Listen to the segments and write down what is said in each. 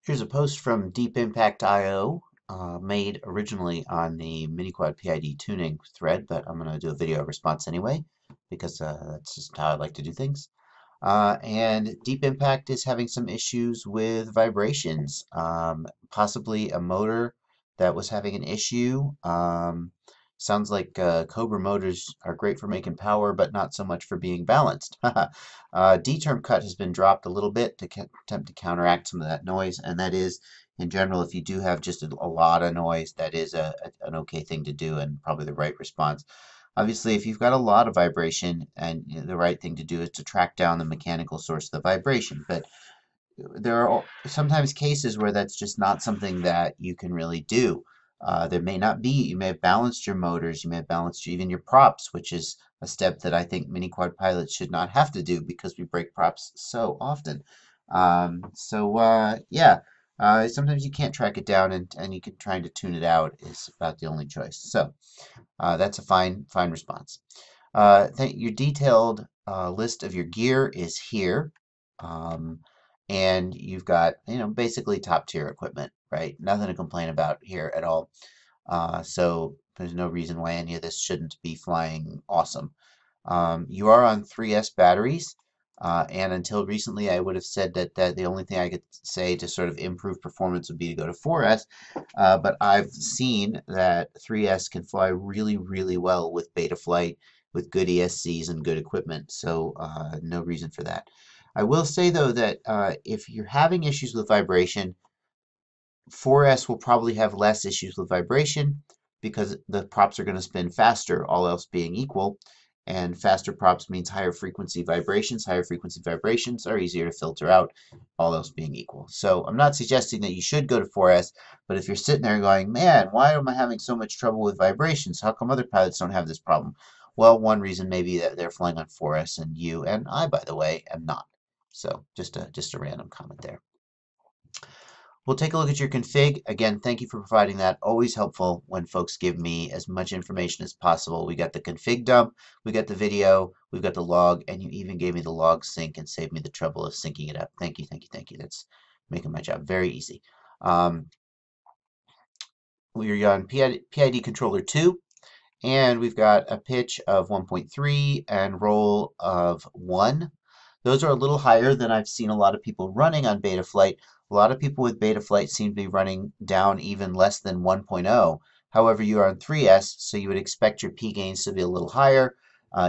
Here's a post from deepimpactio, made originally on the mini-quad PID tuning thread, but I'm going to do a video response anyway, because that's just how I like to do things. And Deep Impact is having some issues with vibrations, possibly a motor that was having an issue. Sounds like Cobra motors are great for making power, but not so much for being balanced. D-term cut has been dropped a little bit to attempt to counteract some of that noise, and that is, in general, if you do have just a lot of noise, that is an okay thing to do and probably the right response. Obviously, if you've got a lot of vibration, and the right thing to do is to track down the mechanical source of the vibration. But there are sometimes cases where that's just not something that you can really do. There may not be, you may have balanced your motors, you may have balanced even your props, which is a step that I think mini quad pilots should not have to do because we break props so often. Yeah, sometimes you can't track it down, and you can trying to tune it out is about the only choice. So that's a fine response. Your detailed list of your gear is here. Um, and you've got, basically top tier equipment, right? Nothing to complain about here at all. So there's no reason why any of this shouldn't be flying awesome. You are on 3S batteries. And until recently, I would have said that the only thing I could say to sort of improve performance would be to go to 4S. But I've seen that 3S can fly really, really well with Betaflight, with good ESCs and good equipment. So no reason for that. I will say, though, that if you're having issues with vibration, 4S will probably have less issues with vibration because the props are going to spin faster, all else being equal. And faster props means higher frequency vibrations. Higher frequency vibrations are easier to filter out, all else being equal. So I'm not suggesting that you should go to 4S, but if you're sitting there going, man, why am I having so much trouble with vibrations? How come other pilots don't have this problem? Well, one reason may be that they're flying on 4S and you and I, by the way, am not. So just a random comment there. We'll take a look at your config. Again, thank you for providing that. Always helpful when folks give me as much information as possible. We got the config dump, we got the video, we've got the log, and you even gave me the log sync and saved me the trouble of syncing it up. Thank you, thank you, thank you. That's making my job very easy. We're on PID controller 2, and we've got a pitch of 1.3 and roll of 1. Those are a little higher than I've seen a lot of people running on Betaflight. A lot of people with Betaflight seem to be running down even less than 1.0. However, you are on 3S, so you would expect your P gains to be a little higher.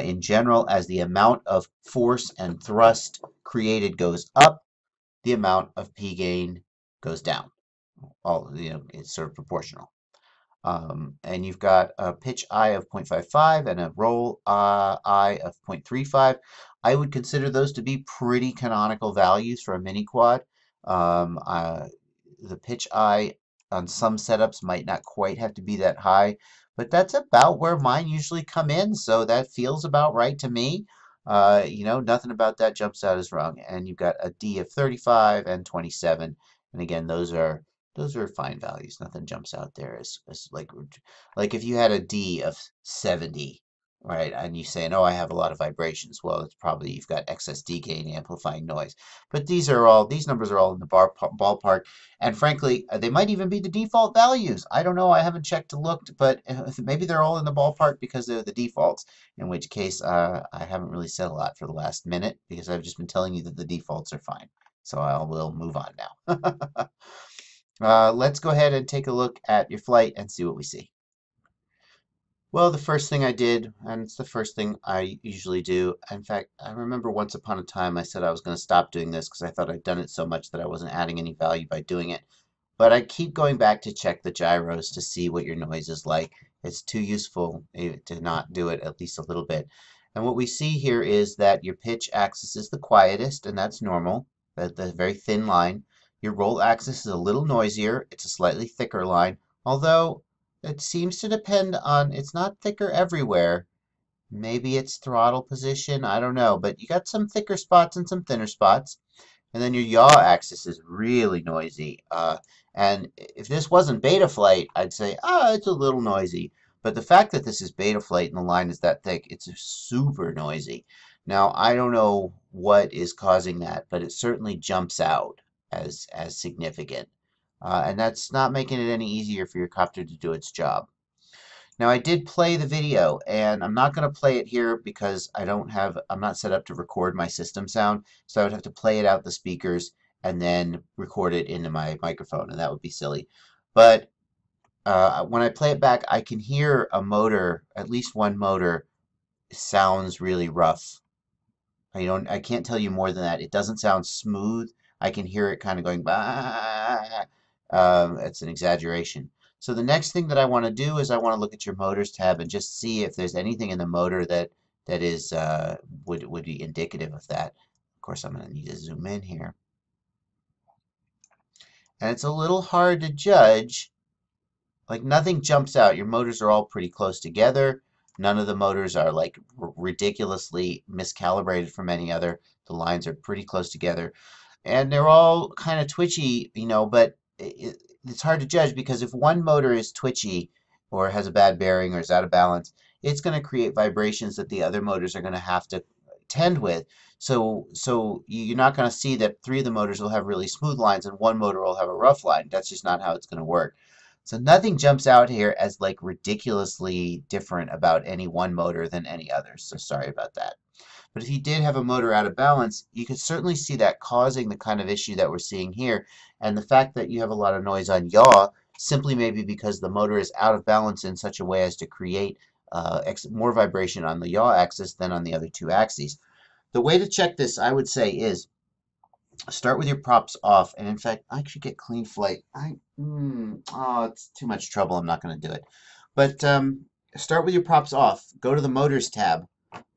In general, as the amount of force and thrust created goes up, the amount of P gain goes down. It's sort of proportional. And you've got a pitch I of 0.55 and a roll I of 0.35. I would consider those to be pretty canonical values for a mini quad. The pitch I on some setups might not quite have to be that high, but that's about where mine usually come in, so that feels about right to me. Nothing about that jumps out as wrong. And you've got a D of 35 and 27, and again, those are fine values. Nothing jumps out there as like if you had a D of 70, right, and you saying, oh, I have a lot of vibrations. Well, it's probably you've got excess D gain amplifying noise. But these numbers are all in the ballpark, and frankly, they might even be the default values. I don't know. I haven't checked or looked, but maybe they're all in the ballpark because they're the defaults. In which case, I haven't really said a lot for the last minute because I've just been telling you that the defaults are fine. So I will move on now. Let's go ahead and take a look at your flight and see what we see. Well, the first thing I did, and it's the first thing I usually do. In fact, I remember once upon a time I said I was going to stop doing this because I thought I'd done it so much that I wasn't adding any value by doing it. But I keep going back to check the gyros to see what your noise is like. It's too useful to not do it at least a little bit. And what we see here is that your pitch axis is the quietest, and that's normal. The very thin line. Your roll axis is a little noisier. It's a slightly thicker line, although it seems to depend on, it's not thicker everywhere. Maybe it's throttle position, I don't know, but you got some thicker spots and some thinner spots. And then your yaw axis is really noisy. And if this wasn't Betaflight, I'd say, it's a little noisy. But the fact that this is Betaflight and the line is that thick, it's super noisy. Now, I don't know what is causing that, but it certainly jumps out. as significant. And that's not making it any easier for your copter to do its job. Now I did play the video, and I'm not going to play it here because I'm not set up to record my system sound, so I would have to play it out the speakers and then record it into my microphone, and that would be silly. But when I play it back, I can hear a motor, at least one motor, sounds really rough. I can't tell you more than that. It doesn't sound smooth. I can hear it kind of going bah. It's an exaggeration. So the next thing that I want to do is I want to look at your motors tab and just see if there's anything in the motor that is would be indicative of that. Of course, I'm going to need to zoom in here. And it's a little hard to judge. Like nothing jumps out. Your motors are all pretty close together. None of the motors are like ridiculously miscalibrated from any other. The lines are pretty close together. And they're all kind of twitchy, but it's hard to judge because if one motor is twitchy or has a bad bearing or is out of balance, it's going to create vibrations that the other motors are going to have to tend with. So you're not going to see that three of the motors will have really smooth lines and one motor will have a rough line. That's just not how it's going to work. So nothing jumps out here as like ridiculously different about any one motor than any other. So sorry about that. But if you did have a motor out of balance, you could certainly see that causing the kind of issue that we're seeing here. And the fact that you have a lot of noise on yaw simply may be because the motor is out of balance in such a way as to create more vibration on the yaw axis than on the other two axes. The way to check this, I would say, is start with your props off. And in fact, I should get clean flight. It's too much trouble. I'm not going to do it. But start with your props off. Go to the motors tab.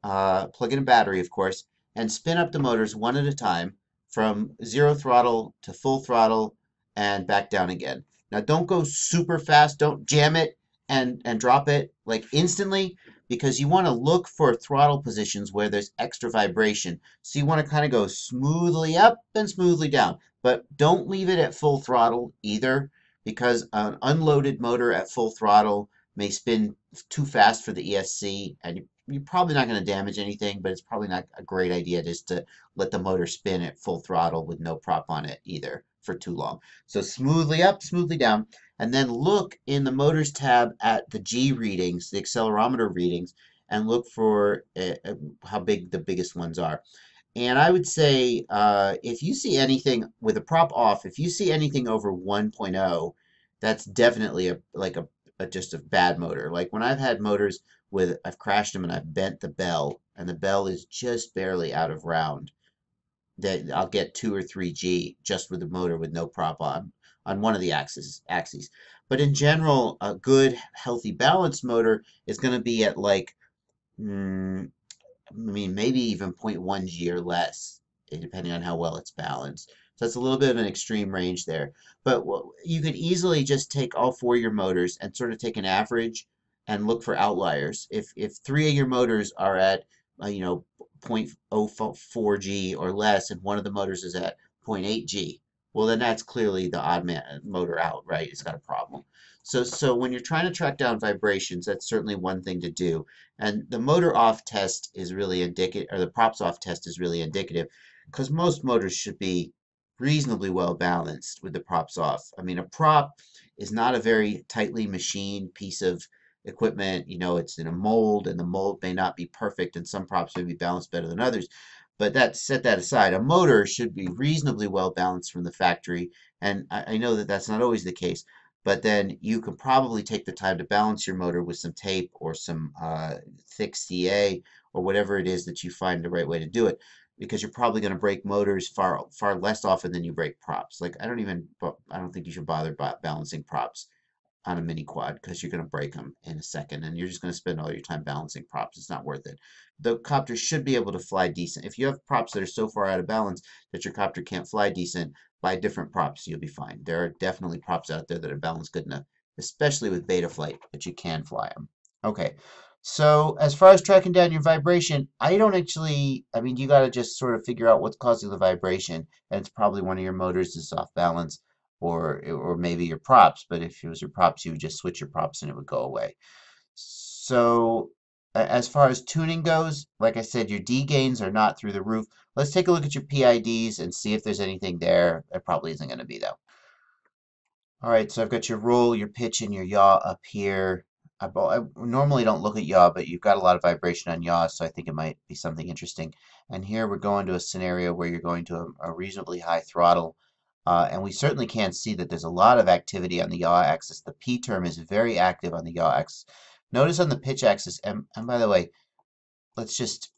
Plug in a battery, of course, and spin up the motors one at a time from 0 throttle to full throttle and back down again. Now, don't go super fast. Don't jam it and drop it like instantly because you want to look for throttle positions where there's extra vibration. So you want to kind of go smoothly up and smoothly down, but don't leave it at full throttle either because an unloaded motor at full throttle may spin too fast for the ESC and you're probably not going to damage anything, but it's probably not a great idea just to let the motor spin at full throttle with no prop on it either for too long. So smoothly up, smoothly down, and then look in the motors tab at the G readings, the accelerometer readings, and look for how big the biggest ones are. And I would say if you see anything with a prop off, if you see anything over 1.0, that's definitely just a bad motor. Like when I've had motors I've crashed them and I've bent the bell, and the bell is just barely out of round, that I'll get 2 or 3 G just with the motor with no prop on one of the axes. But in general, a good, healthy, balanced motor is going to be at like, maybe even 0.1 G or less, depending on how well it's balanced. So that's a little bit of an extreme range there. But you could easily just take all 4 of your motors and sort of take an average and look for outliers. If 3 of your motors are at 0.04 G or less, and one of the motors is at 0.8 G, well then that's clearly the odd motor out, right? It's got a problem. So when you're trying to track down vibrations, that's certainly one thing to do. And the motor off test is really indicative, or the props off test is really indicative, because most motors should be reasonably well balanced with the props off. I mean, a prop is not a very tightly machined piece of equipment. It's in a mold, and the mold may not be perfect, and some props may be balanced better than others. But set that aside. A motor should be reasonably well balanced from the factory, and I know that that's not always the case. But then you can probably take the time to balance your motor with some tape or some thick CA or whatever it is that you find the right way to do it, because you're probably going to break motors far less often than you break props. Like I don't think you should bother balancing props on a mini quad because you're going to break them in a second and you're just going to spend all your time balancing props. It's not worth it. The copter should be able to fly decent. If you have props that are so far out of balance that your copter can't fly decent, buy different props. You'll be fine. There are definitely props out there that are balanced good enough, especially with beta flight, that you can fly them. Okay. So as far as tracking down your vibration, you got to just sort of figure out what's causing the vibration. And it's probably one of your motors is off balance, or maybe your props. But if it was your props, you would just switch your props and it would go away. So As far as tuning goes, like I said, your D gains are not through the roof. Let's take a look at your PIDs and see if there's anything there. There probably isn't going to be, though. All right, so I've got your roll, your pitch, and your yaw up here. I normally don't look at yaw, but you've got a lot of vibration on yaw, so I think it might be something interesting. And here we're going to a scenario where you're going to a reasonably high throttle, and we certainly can see that there's a lot of activity on the yaw axis. The P term is very active on the yaw axis. Notice on the pitch axis, and by the way, let's just,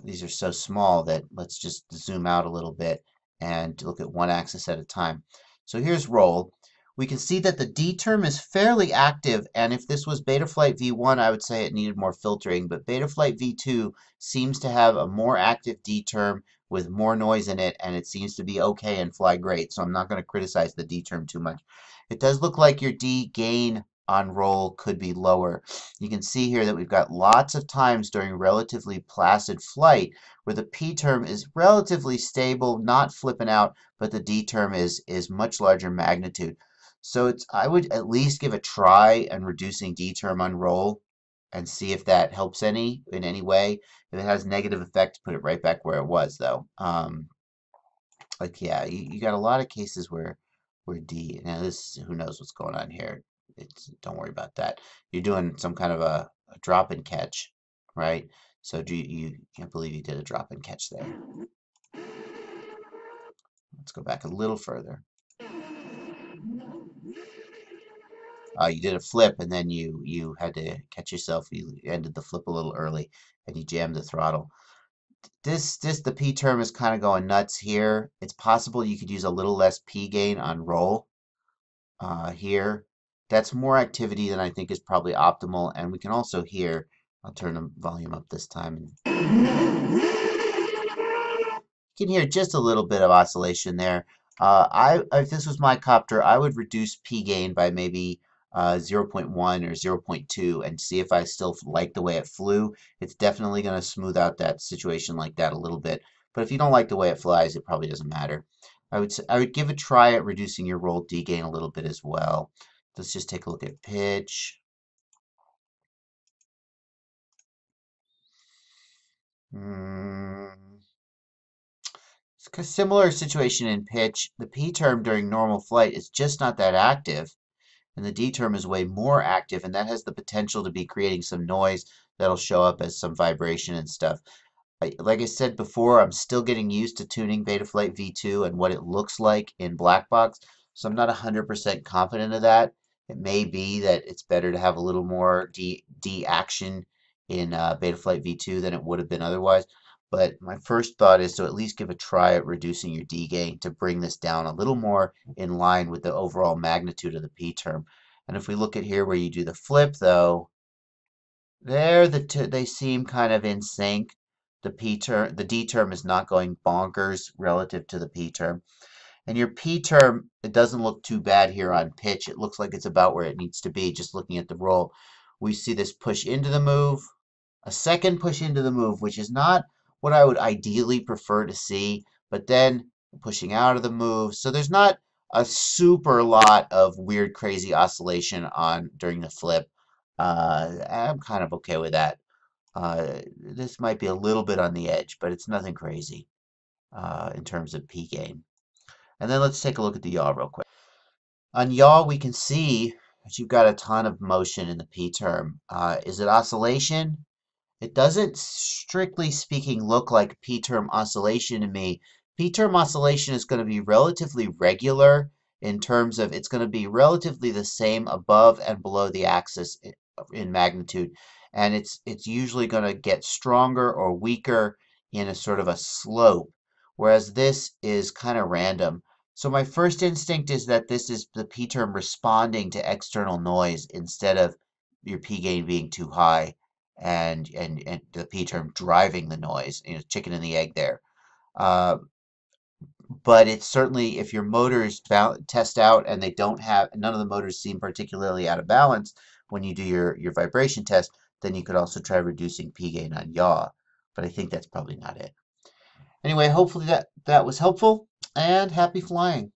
these are so small that let's just zoom out a little bit and look at one axis at a time. So here's roll. We can see that the D term is fairly active, and if this was Betaflight V1, I would say it needed more filtering, but Betaflight V2 seems to have a more active D term with more noise in it, and it seems to be okay and fly great, so I'm not going to criticize the D term too much. It does look like your D gain on roll could be lower. You can see here that we've got lots of times during relatively placid flight where the P term is relatively stable, not flipping out, but the D term is much larger magnitude. So I would at least give a try on reducing D term on roll and see if that helps in any way. If it has negative effect, put it right back where it was, though. Like, yeah, you got a lot of cases where D, now this, who knows what's going on here. Don't worry about that. You're doing some kind of a drop and catch, right? So you can't believe you did a drop and catch there. Let's go back a little further. You did a flip and then you had to catch yourself. You ended the flip a little early and you jammed the throttle. The P term is kind of going nuts here. It's possible you could use a little less P gain on roll here. That's more activity than I think is probably optimal. And we can also hear, I'll turn the volume up this time. You can hear just a little bit of oscillation there. If this was my copter, I would reduce P gain by maybe 0.1 or 0.2 and see if I still like the way it flew. It's definitely going to smooth out that situation like that a little bit. But if you don't like the way it flies, it probably doesn't matter. I would give a try at reducing your roll D gain a little bit as well. Let's just take a look at pitch. It's a similar situation in pitch. The P term during normal flight is just not that active, and the D term is way more active, and that has the potential to be creating some noise that'll show up as some vibration and stuff. Like I said before, I'm still getting used to tuning Betaflight V2 and what it looks like in Blackbox, so I'm not 100% confident of that. It may be that it's better to have a little more D action in Betaflight V2 than it would have been otherwise. But my first thought is to at least give a try at reducing your D gain to bring this down a little more in line with the overall magnitude of the P term. And if we look at here where you do the flip, though, there they seem kind of in sync. The D term is not going bonkers relative to the P term. And your P term, it doesn't look too bad here on pitch. It looks like it's about where it needs to be, just looking at the roll. We see this push into the move, a second push into the move, which is not what I would ideally prefer to see, but then pushing out of the move. So there's not a super lot of weird, crazy oscillation on during the flip. I'm kind of okay with that. This might be a little bit on the edge, but it's nothing crazy in terms of P gain. And then let's take a look at the yaw real quick. On yaw, we can see that you've got a ton of motion in the P term. Is it oscillation? It doesn't, strictly speaking, look like P-term oscillation to me. P-term oscillation is going to be relatively regular in terms of it's going to be relatively the same above and below the axis in magnitude. And it's usually going to get stronger or weaker in a sort of a slope, whereas this is kind of random. So my first instinct is that this is the P-term responding to external noise instead of your P gain being too high and the P term driving the noise, chicken and the egg there. But it's certainly, if your motors test out and they don't have, none of the motors seem particularly out of balance when you do your vibration test, then you could also try reducing P gain on yaw. But I think that's probably not it. Anyway, hopefully that was helpful, and happy flying.